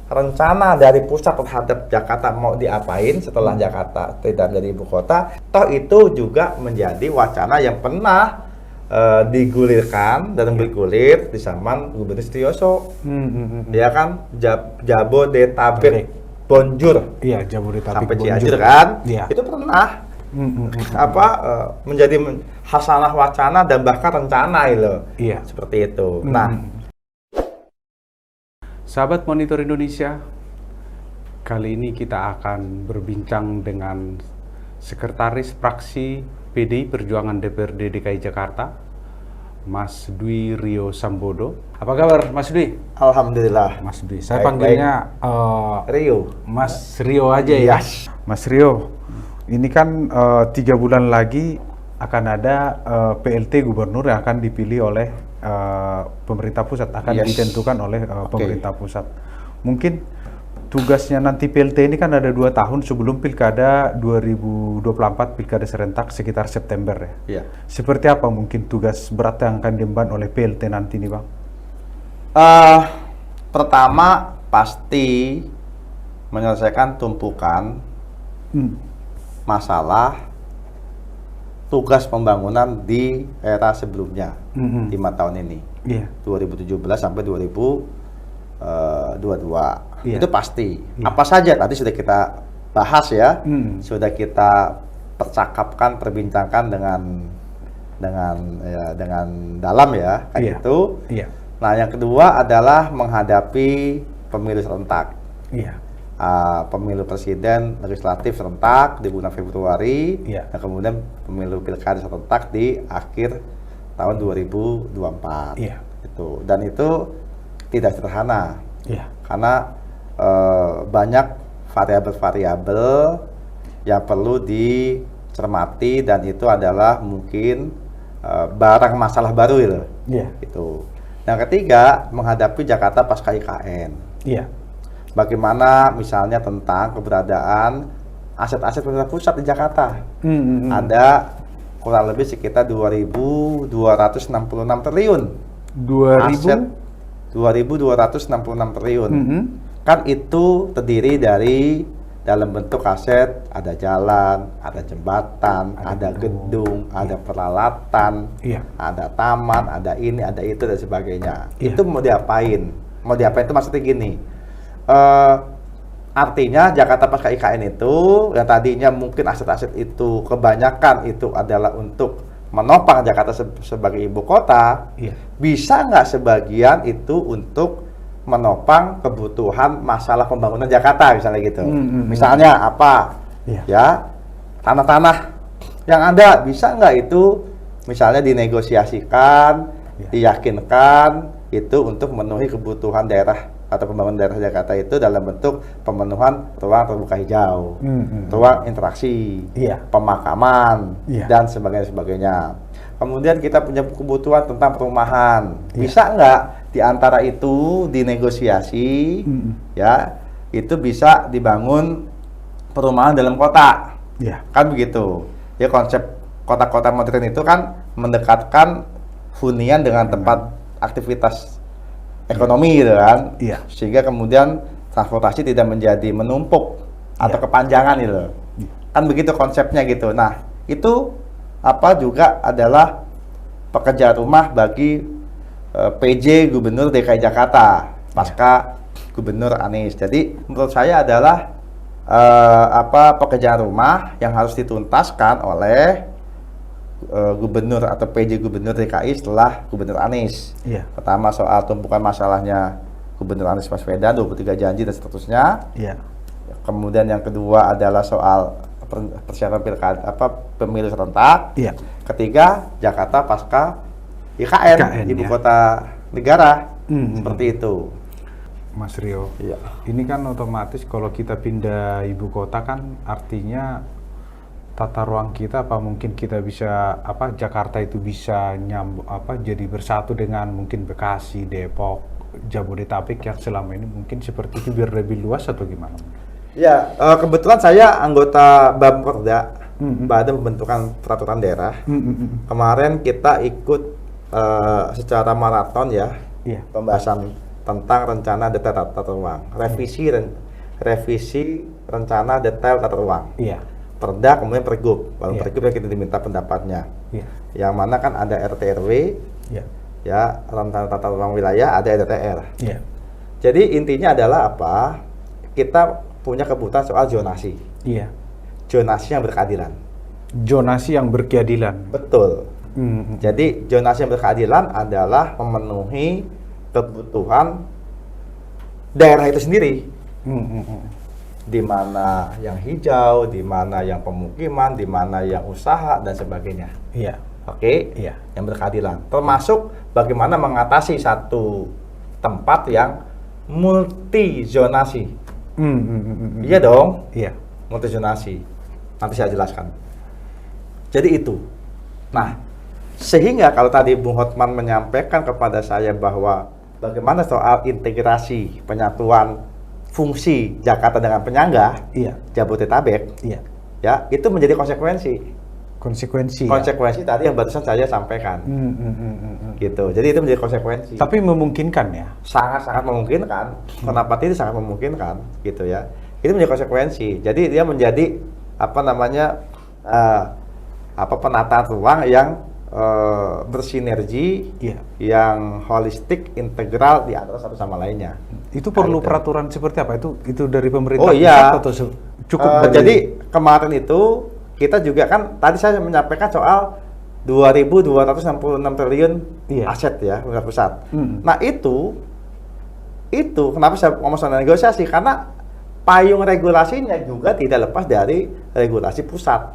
rencana dari pusat terhadap Jakarta mau diapain setelah Jakarta tidak menjadi ibu kota, toh itu juga menjadi wacana yang pernah digulirkan dan bergulir di zaman Gubernur Setiyoso. Ya kan, Jabodetabek Bonjur. Iya, Jabodetabek sampai Bonjur. Cianjur kan, Iya. itu pernah menjadi hasanah wacana dan bahkan rencana itu. Iya. Seperti itu. Nah, sahabat Monitor Indonesia, kali ini kita akan berbincang dengan Sekretaris Fraksi PDI Perjuangan DPRD DKI Jakarta, Mas Dwi Rio Sambodo. Apa kabar, Mas Dwi? alhamdulillah. Mas Dwi, saya Baik, panggilnya Rio. Mas Rio aja ya. Yes. Mas Rio, ini kan 3 bulan lagi akan ada PLT Gubernur yang akan dipilih oleh pemerintah pusat, akan ditentukan oleh pemerintah pusat. Mungkin tugasnya nanti PLT ini kan ada 2 tahun sebelum Pilkada 2024, Pilkada serentak sekitar September ya. Iya. Seperti apa mungkin tugas berat yang akan diemban oleh PLT nanti nih Bang? Pertama pasti menyelesaikan tumpukan masalah tugas pembangunan di era sebelumnya 5 tahun ini, 2017 sampai 2022. Itu pasti. Apa saja tadi sudah kita bahas ya, sudah kita percakapkan, perbincangkan dengan dalam ya, kayak gitu. Nah, yang kedua adalah menghadapi pemilu serentak. Pemilu presiden legislatif serentak di bulan Februari, dan kemudian pemilu pilkada serentak di akhir tahun 2024. Itu. Dan itu tidak sederhana, karena banyak variabel-variabel yang perlu dicermati, dan itu adalah mungkin barang masalah baru gitu. Yang ketiga, menghadapi Jakarta pasca IKN. Bagaimana misalnya tentang keberadaan aset-aset pemerintah pusat di Jakarta. Ada kurang lebih sekitar 2.266 triliun. 2.266 triliun. Kan itu terdiri dari dalam bentuk aset, ada jalan, ada jembatan, ada gedung, ada peralatan, ada taman, ada ini, ada itu dan sebagainya. Itu mau diapain? Mau diapain itu maksudnya gini. Artinya Jakarta pasca IKN itu yang tadinya mungkin aset-aset itu kebanyakan itu adalah untuk menopang Jakarta sebagai ibu kota, bisa nggak sebagian itu untuk menopang kebutuhan masalah pembangunan Jakarta misalnya gitu. Misalnya apa? Ya, tanah-tanah yang ada bisa nggak itu misalnya dinegosiasikan, diyakinkan itu untuk memenuhi kebutuhan daerah atau pembangunan daerah Jakarta itu dalam bentuk pemenuhan ruang terbuka hijau, ruang interaksi, pemakaman, dan sebagainya. Kemudian kita punya kebutuhan tentang perumahan, bisa nggak di antara itu dinegosiasi, ya itu bisa dibangun perumahan dalam kota, kan begitu. Ya konsep kota-kota modern itu kan mendekatkan hunian dengan tempat aktivitas ekonomi gitu kan, sehingga kemudian transportasi tidak menjadi menumpuk atau kepanjangan gitu, kan begitu konsepnya gitu. Nah itu juga adalah pekerjaan rumah bagi PJ Gubernur DKI Jakarta pasca Gubernur Anies. Jadi menurut saya adalah pekerjaan rumah yang harus dituntaskan oleh Gubernur atau PJ Gubernur DKI setelah Gubernur Anies. Pertama soal tumpukan masalahnya Gubernur Anies Baswedan, 23 janji dan seterusnya. Kemudian yang kedua adalah soal persiapan pilkada pemilu serentak. Ketiga, Jakarta pasca IKN ibu kota negara. Seperti itu. Mas Rio, ini kan otomatis kalau kita pindah ibu kota kan artinya tata ruang kita mungkin kita bisa Jakarta itu bisa jadi bersatu dengan mungkin Bekasi, Depok, Jabodetabek yang selama ini mungkin seperti itu biar lebih luas atau gimana? Ya, kebetulan saya anggota Bapperda, Badan Pembentukan Peraturan Daerah. Kemarin kita ikut secara maraton ya, pembahasan tentang rencana detail tata ruang, revisi rencana detail tata ruang. Iya. Perda kemudian pergub, lalu Iya. pergub yang kita diminta pendapatnya. Iya. Yang mana kan ada RT RW, Iya. ya rencana tata ruang wilayah, ada RTR. Iya. Jadi intinya adalah apa? Kita punya kebutuhan soal zonasi, Iya. zonasi yang berkeadilan. Zonasi yang berkeadilan. Betul. Hmm. Jadi zonasi yang berkeadilan adalah memenuhi kebutuhan daerah itu sendiri. Di mana yang hijau, di mana yang pemukiman, di mana yang usaha dan sebagainya. Iya. Oke, Iya. yang berkeadilan. Termasuk bagaimana mengatasi satu tempat yang multi zonasi. Iya dong, Iya. multi zonasi. Nanti saya jelaskan. Jadi itu. Nah, sehingga kalau tadi Bung Hotman menyampaikan kepada saya bahwa bagaimana soal integrasi penyatuan fungsi Jakarta dengan penyangga, Iya. Jabodetabek, Iya. ya itu menjadi konsekuensi. Konsekuensi. Ya? Konsekuensi tadi yang barusan saya sampaikan, gitu. Jadi itu menjadi konsekuensi. Tapi memungkinkan ya. Sangat-sangat memungkinkan. Kenapa tidak sangat memungkinkan, gitu ya? Itu menjadi konsekuensi. Jadi dia menjadi apa namanya penataan ruang yang bersinergi, Iya. yang holistik, integral di antara satu sama lainnya. Itu perlu Gitu. peraturan seperti apa? Itu dari pemerintah Oh iya. pusat atau cukup dari... Jadi kemarin itu kita juga kan tadi saya menyampaikan soal 2.266 triliun Iya. aset ya pemerintah pusat. Mm. Nah itu kenapa saya ngomong soal negosiasi, karena payung regulasinya juga tidak lepas dari regulasi pusat.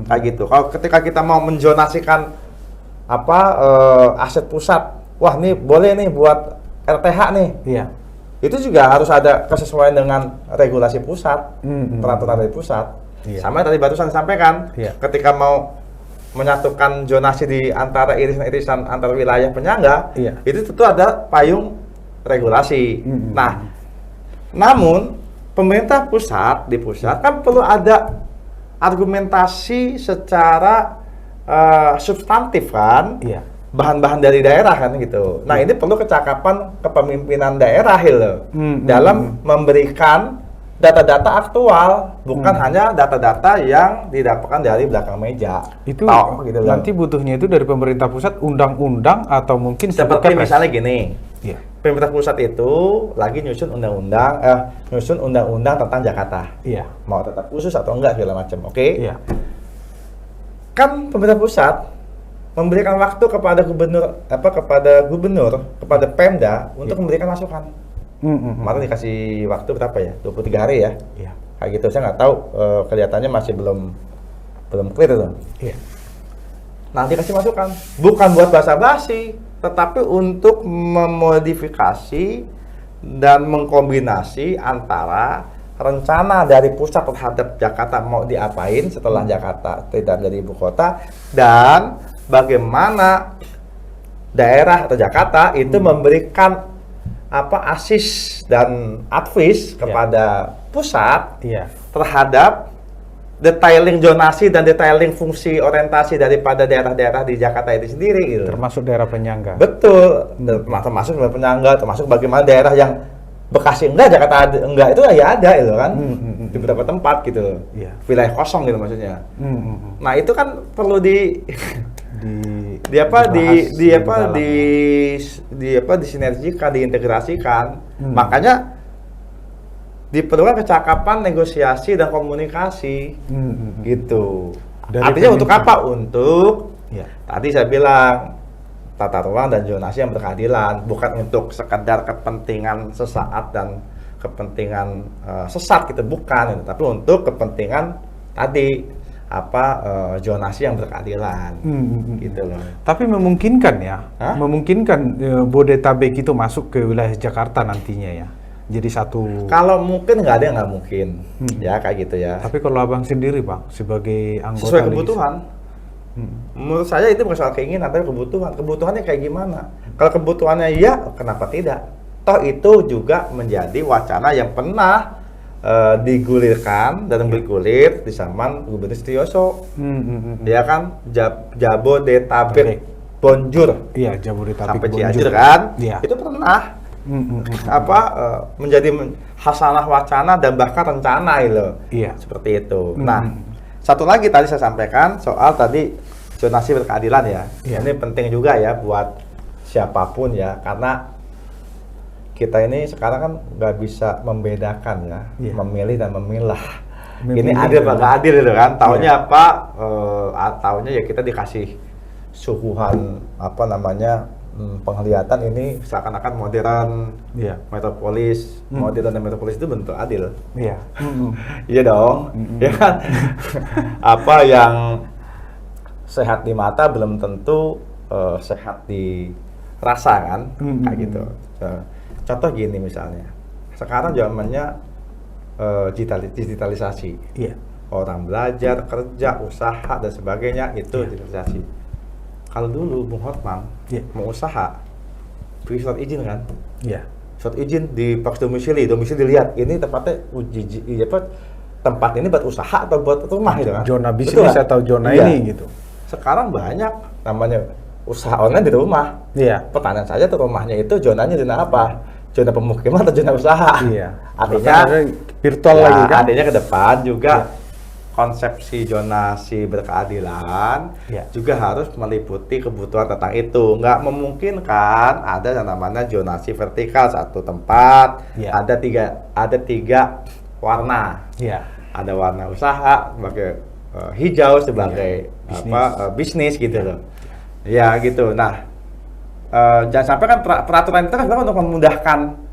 Kayak gitu. Kalau ketika kita mau menzonasikan aset pusat, wah nih boleh nih buat RTH nih. Iya. Itu juga harus ada kesesuaian dengan regulasi pusat, peraturan dari pusat. Iya. Sama tadi barusan disampaikan, Iya. ketika mau menyatukan zonasi di antara irisan-irisan antar wilayah penyangga, Iya. itu tentu ada payung regulasi. Nah, namun pemerintah pusat di pusat kan perlu ada argumentasi secara substantif kan. Iya. Bahan-bahan dari daerah kan gitu. Nah ini perlu kecakapan kepemimpinan daerah dalam memberikan data-data aktual, bukan hanya data-data yang didapatkan dari belakang meja. Itu gitu loh. nanti butuhnya itu dari pemerintah pusat undang-undang atau mungkin Seperti Kepres. misalnya gini, Iya. pemerintah pusat itu lagi nyusun undang-undang tentang Jakarta, Iya. mau tetap khusus atau enggak segala macam, oke? Iya. Kan pemerintah pusat memberikan waktu kepada kepada Pemda untuk memberikan masukan. Kemarin dikasih waktu berapa ya? 23 hari ya? Iya. Kayak gitu, saya nggak tahu, kelihatannya masih belum clear itu. Iya. Nanti kasih masukan, bukan buat basa-basi, tetapi untuk memodifikasi dan mengkombinasi antara rencana dari pusat terhadap Jakarta mau diapain setelah Jakarta tidak menjadi ibu kota, dan bagaimana daerah atau Jakarta itu memberikan asis dan advis kepada pusat terhadap detailing zonasi dan detailing fungsi orientasi daripada daerah-daerah di Jakarta itu sendiri gitu. Termasuk daerah penyangga. Betul, termasuk daerah penyangga, termasuk bagaimana daerah yang Bekasi enggak, Jakarta enggak, itu ya ada gitu kan. Di beberapa tempat gitu. Iya. Wilayah kosong gitu maksudnya. Nah, itu kan perlu disinergikan, diintegrasikan. Makanya diperlukan kecakapan negosiasi dan komunikasi, gitu. Artinya untuk apa? Untuk tadi saya bilang tata ruang dan zonasi yang berkeadilan, bukan untuk sekedar kepentingan sesaat dan kepentingan sesat gitu, bukan, tapi untuk kepentingan tadi zonasi yang berkeadilan, gitu loh. Tapi memungkinkan ya, memungkinkan Bodetabek itu masuk ke wilayah Jakarta nantinya ya. Jadi satu. Kalau mungkin nggak ada yang nggak mungkin, ya kayak gitu ya. Tapi kalau abang sendiri bang, sebagai anggota sesuai kebutuhan, menurut saya itu bukan soal keinginan, tapi kebutuhan. Kebutuhannya kayak gimana? Kalau kebutuhannya iya, kenapa tidak? Toh itu juga menjadi wacana yang pernah digulirkan dan bergulir di zaman Gubernur Setiyoso. Dia kan Jabodetabek Bonjur. Iya, Jabodetabek sampai Bonjur. Cianjur kan? Iya. Itu pernah menjadi hasanah wacana dan bahkan rencana gitu. Iya. Seperti itu. Nah, satu lagi tadi saya sampaikan soal tadi zonasi berkeadilan ya. Iya. Ini penting juga ya buat siapapun ya, karena kita ini sekarang kan nggak bisa membedakan ya, memilih dan memilah. Ini adil apa nggak adil itu kan? Taunya apa? Taunya ya kita dikasih suguhan penglihatan ini seakan-akan modern, metropolis, modern dan metropolis itu bentuk adil. Iya. Iya dong, ya kan? Apa yang sehat di mata belum tentu sehat di rasa kan, kayak gitu. Contoh gini misalnya, sekarang zamannya digitalisasi. Iya. Orang belajar, kerja, usaha dan sebagainya itu digitalisasi. Kalau dulu Bung Hotman mau usaha, beri surat izin kan? Iya. Surat izin di pos domisili dilihat ini tempatnya tempat ini buat usaha atau buat rumah gitu kan? Zona bisnis atau zona ini gitu. Sekarang banyak namanya usaha online di rumah. Iya. Pertanyaan saja tuh rumahnya itu zonanya zona apa? Zona pemukiman atau zona usaha? Iya. Artinya virtual lagi kan? Artinya ke depan juga konsepsi zonasi berkeadilan juga harus meliputi kebutuhan tentang itu. Nggak memungkinkan ada yang namanya zonasi vertikal satu tempat, ada tiga warna. Iya. Ada warna usaha sebagai hijau sebagai bisnis gitu loh. Ya gitu. Nah, jangan sampai kan peraturan itu kan sebenarnya untuk memudahkan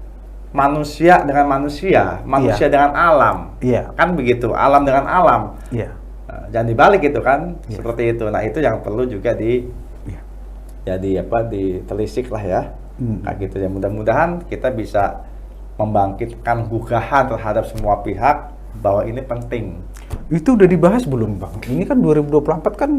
manusia dengan manusia dengan alam. Iya. Kan begitu, alam dengan alam. Iya. Jangan dibalik gitu kan, seperti itu. Nah, itu yang perlu juga ditelisik lah ya. Kayak gitu ya. Mudah-mudahan kita bisa membangkitkan gugahan terhadap semua pihak bahwa ini penting. Itu udah dibahas belum, Bang? Ini kan 2024 kan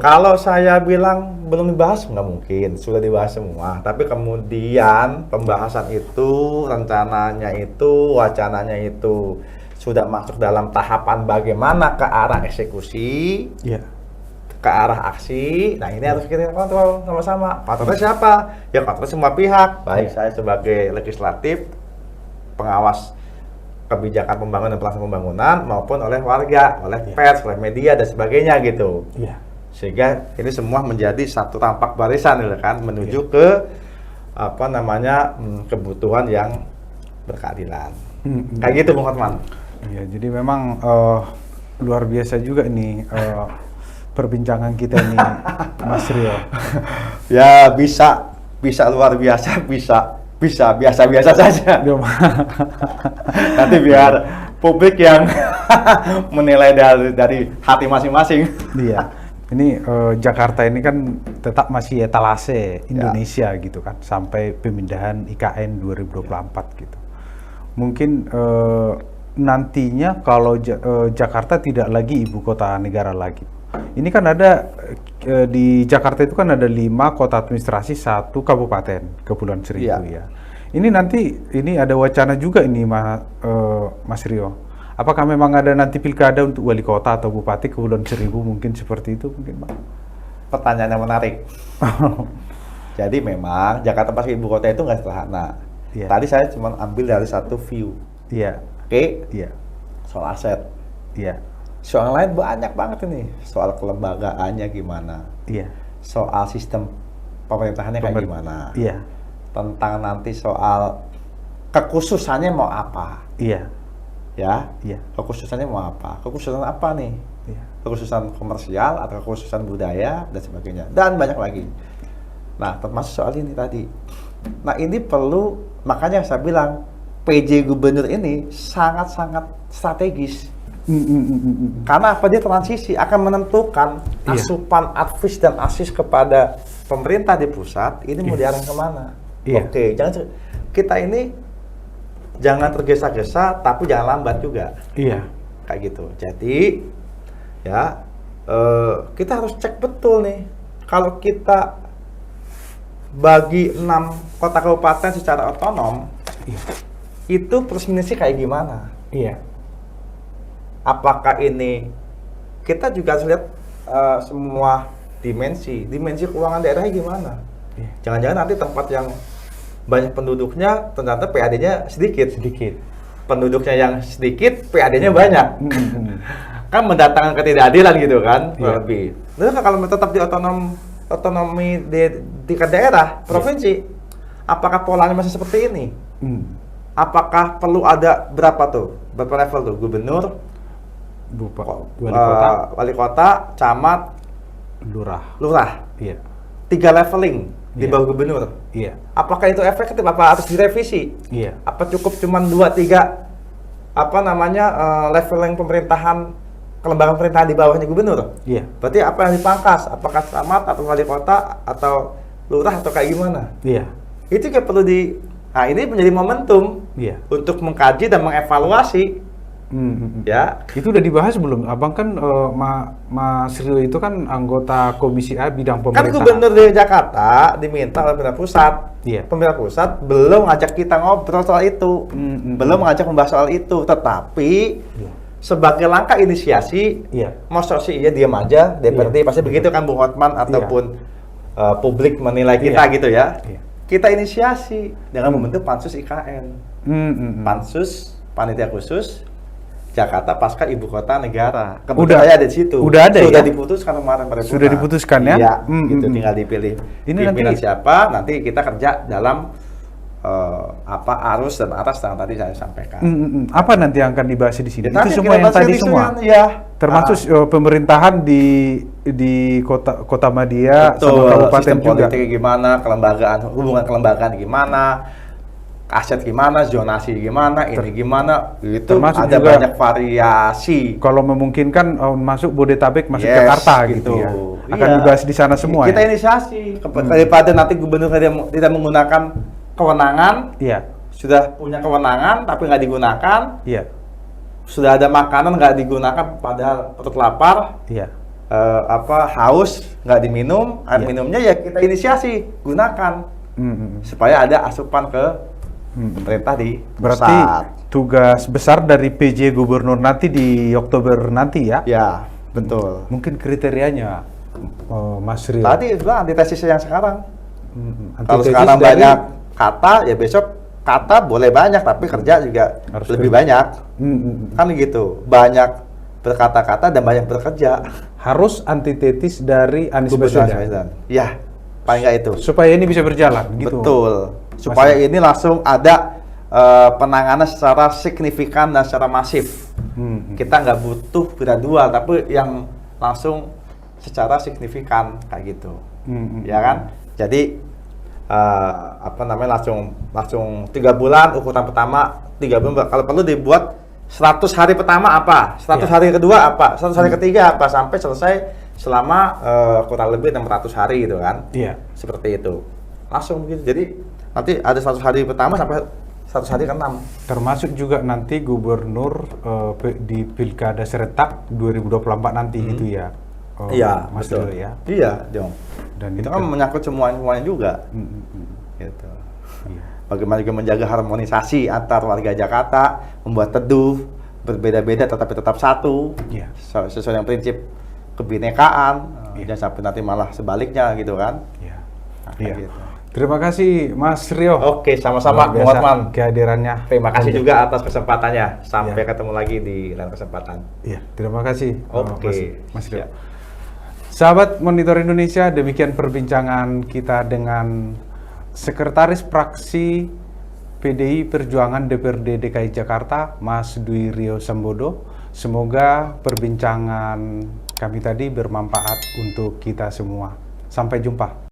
kalau saya bilang belum dibahas, nggak mungkin. Sudah dibahas semua. Tapi kemudian pembahasan itu, rencananya itu, wacananya itu sudah masuk dalam tahapan bagaimana ke arah eksekusi, ke arah aksi. Nah, ini harus kita kontrol sama-sama. Kontrolnya siapa? Ya kontrol semua pihak. Baik saya sebagai legislatif, pengawas kebijakan pembangunan dan pelaksanaan pembangunan maupun oleh warga, oleh pers, oleh media dan sebagainya gitu. Sehingga ini semua menjadi satu tampak barisan gitu kan menuju ke kebutuhan yang berkeadilan. Kayak gitu Bung Hotman. Iya, jadi memang luar biasa juga ini perbincangan kita ini Mas Rio. Ya bisa luar biasa, bisa biasa-biasa saja. Nanti biar publik yang menilai dari hati masing-masing. Iya. Ini Jakarta ini kan tetap masih etalase Indonesia gitu kan sampai pemindahan IKN 2024 gitu. Mungkin nantinya kalau Jakarta tidak lagi ibu kota negara lagi. Ini kan ada di Jakarta itu kan ada 5 kota administrasi, 1 kabupaten, Kepulauan Seribu ya. Ini nanti ini ada wacana juga ini Mas Rio. Apakah memang ada nanti pilkada untuk wali kota atau bupati Kepulauan Seribu mungkin seperti itu mungkin, Pak? Pertanyaan yang menarik. Jadi memang Jakarta sebagai ibu kota itu nggak sederhana. Tadi saya cuma ambil dari satu view. Oke? Soal aset. Soal lain banyak banget ini. Soal kelembagaannya gimana. Soal sistem pemerintahannya kayak gimana. Tentang nanti soal kekhususannya mau apa. Kekhususannya mau apa. Kekhususan apa nih? Kekhususan komersial atau kekhususan budaya dan sebagainya. Dan banyak lagi. Nah, termasuk soal ini tadi. Nah, ini perlu, makanya saya bilang PJ gubernur ini sangat-sangat strategis. Karena apa? Dia transisi akan menentukan asupan advis dan asis kepada pemerintah di pusat ini mau diarahkan kemana. Oke, jangan kita ini jangan tergesa-gesa tapi jangan lambat juga. Kayak gitu. Jadi ya kita harus cek betul nih kalau kita bagi 6 kota kabupaten secara otonom itu plus minusnya kayak gimana. Apakah ini kita juga harus lihat semua dimensi keuangan daerahnya gimana. Jangan-jangan nanti tempat yang banyak penduduknya, ternyata PAD-nya sedikit. Sedikit. Penduduknya yang sedikit, PAD-nya banyak. Kan mendatangkan ketidakadilan gitu kan, lebih. Lalu kalau tetap di otonomi di tingkat daerah, provinsi, apakah polanya masih seperti ini? Apakah perlu ada berapa level tuh? Gubernur, wali kota, camat, lurah. Iya. 3 leveling di bawah gubernur. Iya. Apakah itu efektif? Apa harus direvisi? Iya. Apa cukup cuma 2-3 leveling pemerintahan, kelembagaan pemerintahan di bawahnya gubernur? Iya. Berarti apa yang dipangkas? Apakah camat atau wali kota atau lurah atau kayak gimana? Iya. Itu kayak perlu nah ini menjadi momentum untuk mengkaji dan mengevaluasi. Ya, itu udah dibahas belum? Abang kan Mas Rio itu kan anggota Komisi A bidang kan pemerintahan. gubernur di Jakarta diminta oleh pemerintah pusat. Pemerintah pusat belum ngajak kita ngobrol soal itu, belum ngajak membahas soal itu. Tetapi sebagai langkah inisiasi, masa sih diam aja DPRD pasti begitu kan Bung Hotman ataupun publik menilai kita gitu ya. Kita inisiasi dengan membentuk pansus IKN, pansus panitia khusus Jakarta pasca ibu kota negara. Kebetulan saya ada di situ. Sudah diputuskan kemarin pada Sudah diputuskan ya? Iya, gitu tinggal dipilih. Ini pimpinan nanti siapa? Nanti kita kerja dalam arus dan atas yang tadi saya sampaikan. Apa nanti yang akan dibahas di sini? Ya, itu semua yang tadi semua. Ya. Termasuk pemerintahan di kota Madia sama kabupaten sistem juga. Politik gimana, kelembagaan, hubungan kelembagaan gimana, aset gimana, zonasi gimana, ini gimana, itu termasuk ada juga banyak variasi. Kalau memungkinkan masuk Bodetabek, masuk Jakarta gitu ya. Akan dibahas di sana semua. Kita inisiasi daripada nanti gubernur tidak menggunakan kewenangan, sudah punya kewenangan tapi nggak digunakan, sudah ada makanan nggak digunakan padahal perut lapar, haus nggak diminum, air minumnya ya kita inisiasi gunakan supaya ada asupan ke pemerintah di berarti tugas besar dari PJ Gubernur nanti di Oktober nanti ya? Ya, betul. Mungkin kriterianya Mas Rio. Tadi itu antitesisnya yang sekarang. Kalau sekarang banyak kata, ya besok kata boleh banyak, tapi kerja juga harus lebih banyak. Kan gitu, banyak berkata-kata dan banyak bekerja. Harus antitesis dari Anies Baswedan. Ya, paling nggak itu. Supaya ini bisa berjalan, gitu. Betul. Supaya ini langsung ada penanganan secara signifikan dan secara masif. Kita nggak butuh gradual, tapi yang langsung secara signifikan kayak gitu. Ya kan? Jadi langsung 3 bulan ukuran pertama, 3 bulan kalau perlu dibuat 100 hari pertama apa, 100 hari kedua apa, 100 hari ketiga apa, sampai selesai selama kurang lebih 600 hari gitu kan. Seperti itu. Langsung begitu. Jadi nanti ada 100 hari pertama sampai 100 hari ke-6. Termasuk juga nanti gubernur di Pilkada serentak 2024 nanti gitu ya. Iya, Mas betul. Rio ya. Iya, Jong. Dan itu kan menyangkut semuanya juga. Gitu. Bagaimana juga menjaga harmonisasi antar warga Jakarta, membuat teduh, berbeda-beda tetapi tetap satu. Sesuai dengan prinsip kebinekaan. Jangan sampai nanti malah sebaliknya gitu kan. Gitu. Terima kasih Mas Rio. Oke, sama-sama Bung Hotman kehadirannya. Terima kasih juga atas kesempatannya. Sampai ketemu lagi di lain kesempatan. Terima kasih. Mas Rio. Sahabat Monitor Indonesia, demikian perbincangan kita dengan Sekretaris Praksi PDI Perjuangan DPRD DKI Jakarta, Mas Dwi Rio Sambodo. Semoga perbincangan kami tadi bermanfaat untuk kita semua. Sampai jumpa.